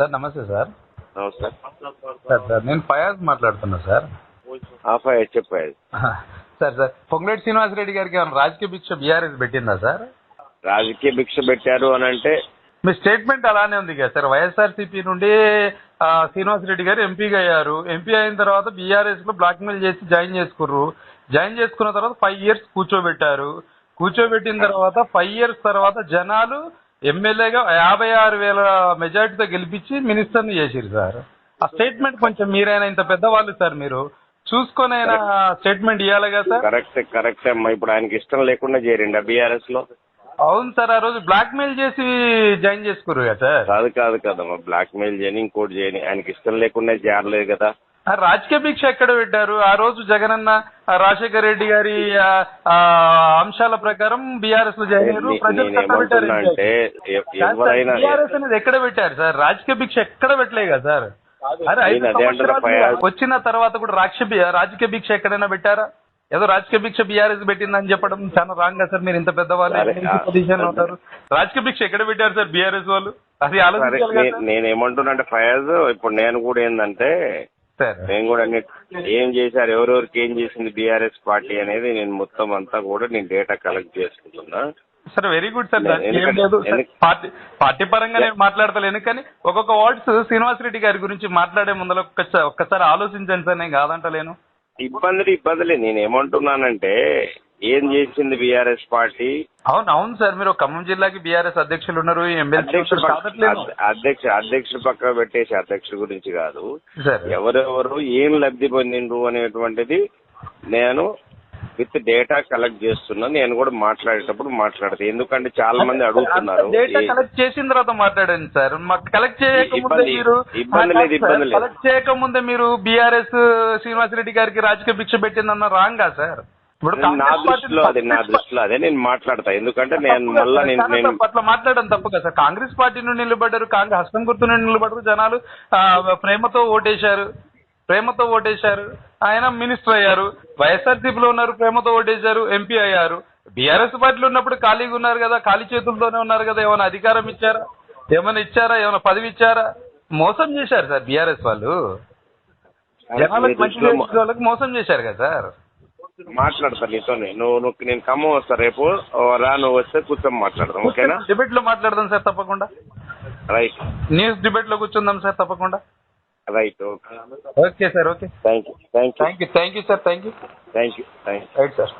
Sir నమస్తే sir. నమస్తే sir నేను ఫయాజ్ మాట్లాడుతున్నా సార్. ఫయాజ్ చెప్పారు. సార్ పొంగులేటి శ్రీనివాసరెడ్డి గారికి ఏమైనా రాజకీయ భిక్ష బీఆర్ఎస్ పెట్టిందా సార్? రాజకీయ భిక్ష పెట్టారు అని అంటే మీ స్టేట్మెంట్ అలానే ఉంది కదా సార్. వైఎస్ఆర్సీపీ నుండి శ్రీనివాసరెడ్డి గారు ఎంపీగా అయ్యారు. ఎంపీ అయిన తర్వాత బీఆర్ఎస్ లో బ్లాక్మెయిల్ చేసి జాయిన్ చేసుకుర్రు. జాయిన్ చేసుకున్న తర్వాత 5 years కూర్చోబెట్టారు. కూర్చోబెట్టిన తర్వాత 5 years తర్వాత జనాలు ఎమ్మెల్యేగా 56,000 మెజార్టీతో గెలిపించి మినిస్టర్ని చేసిరు సార్. ఆ స్టేట్మెంట్ కొంచెం మీరైనా ఇంత పెద్దవాళ్ళు సార్, మీరు చూసుకొని అయినా స్టేట్మెంట్ ఇవ్వాలి కదా సార్. కరెక్ట్ అమ్మా. ఇప్పుడు ఆయనకి ఇష్టం లేకుండా చేరిండా బీఆర్ఎస్ లో? అవును సార్, ఆ రోజు బ్లాక్ మెయిల్ చేసి జాయిన్ చేసుకుర్రు కదా సార్. కాదు కదమ్మా, బ్లాక్ మెయిల్ చేయని ఇంకోటి చేయని, ఆయనకి ఇష్టం లేకుండా చేరలేదు కదా. రాజకీయ భిక్ష ఎక్కడ పెట్టారు? ఆ రోజు జగనన్న రాజశేఖర రెడ్డి గారి అంశాల ప్రకారం బీఆర్ఎస్ లో జాయిన్ అయ్యారు. బీఆర్ఎస్ అనేది ఎక్కడ పెట్టారు సార్? రాజకీయ భిక్ష ఎక్కడ పెట్టలే కదా సార్. వచ్చిన తర్వాత కూడా రాజకీయ భిక్ష ఎక్కడైనా పెట్టారా? ఏదో రాజకీయ భిక్ష బీఆర్ఎస్ పెట్టిందని చెప్పడం చాలా రాంగ్ సార్. మీరు ఇంత పెద్దవాళ్ళు పొజిషన్ ఉంటారు. రాజకీయ భిక్ష ఎక్కడ పెట్టారు సార్ బీఆర్ఎస్ వాళ్ళు? అది ఆలోచించాలి. నేనేమంటున్నా అంటే ఫయాజ్, ఇప్పుడు నేను కూడా ఏంటంటే నేను కూడా ఏం చేశారు, ఎవరెవరికి ఏం చేసింది బీఆర్ఎస్ పార్టీ అనేది నేను మొత్తం అంతా కూడా నేను డేటా కలెక్ట్ చేసుకుంటున్నా సార్. Very good sir. ఏం లేదు, పార్టీ పరంగా నేను మాట్లాడతలేను, కానీ ఒక్కొక్క వర్డ్స్ శ్రీనివాసరెడ్డి గారి గురించి మాట్లాడే ముందర ఒక్కసారి ఆలోచించండి సార్. నేను కాదంటలేను. ఇబ్బందులే. నేను ఏమంటున్నానంటే ఏం చేసింది బీఆర్ఎస్ పార్టీ? అవును సార్, మీరు ఖమ్మం జిల్లాకి బీఆర్ఎస్ అధ్యక్షులు ఉన్నారు. అధ్యక్షుడు పక్క పెట్టేసి అధ్యక్షుడి గురించి కాదు, ఎవరెవరు ఏం లబ్ధి పొందిండ్రు అనేటువంటిది నేను విత్ డేటా కలెక్ట్ చేస్తున్నా. నేను కూడా మాట్లాడేటప్పుడు మాట్లాడతా, ఎందుకంటే చాలా మంది అడుగుతున్నారు. డేటా కలెక్ట్ చేసిన తర్వాత మాట్లాడండి సార్. కలెక్ట్ చేయకముందే మీరు బీఆర్ఎస్ శ్రీనివాసరెడ్డి గారికి రాజకీయ భిక్ష పెట్టిందన్న రాంగా సార్? నా దృష్టిలో అదే నేను మాట్లాడతా, ఎందుకంటే నేను మళ్ళీ అట్లా మాట్లాడడం తప్పు కదా సార్. కాంగ్రెస్ పార్టీ నుండి నిలబడ్డారు, కాంగ్రెస్ హస్తం గుర్తు నుండి నిలబడ్డారు. జనాలు ప్రేమతో ఓటేశారు. ఆయన మినిస్టర్ అయ్యారు. వైఎస్ఆర్సీపీలో ఉన్నారు, ప్రేమతో ఓటేశారు, ఎంపీ అయ్యారు. బీఆర్ఎస్ పార్టీలో ఉన్నప్పుడు ఖాళీగా ఉన్నారు కదా, ఖాళీ చేతులతోనే ఉన్నారు కదా. ఏమైనా అధికారం ఇచ్చారా? ఏమైనా పదవి ఇచ్చారా? మోసం చేశారు సార్ బీఆర్ఎస్ వాళ్ళు. జనాలకు మంచి వాళ్ళకి మోసం చేశారు కదా సార్. మాట్లాడతా నీతోనే. నేను ఖమ్మం వస్తా రేపు, నువ్వు వస్తే కూర్చొని మాట్లాడదాం, ఓకేనా? డిబేట్ లో మాట్లాడదాం సార్ తప్పకుండా. రైట్. న్యూస్ డిబేట్ లో కూర్చుందాం సార్ తప్పకుండా. Right. Okay sir. Okay, thank you sir. Thank you. Right sir.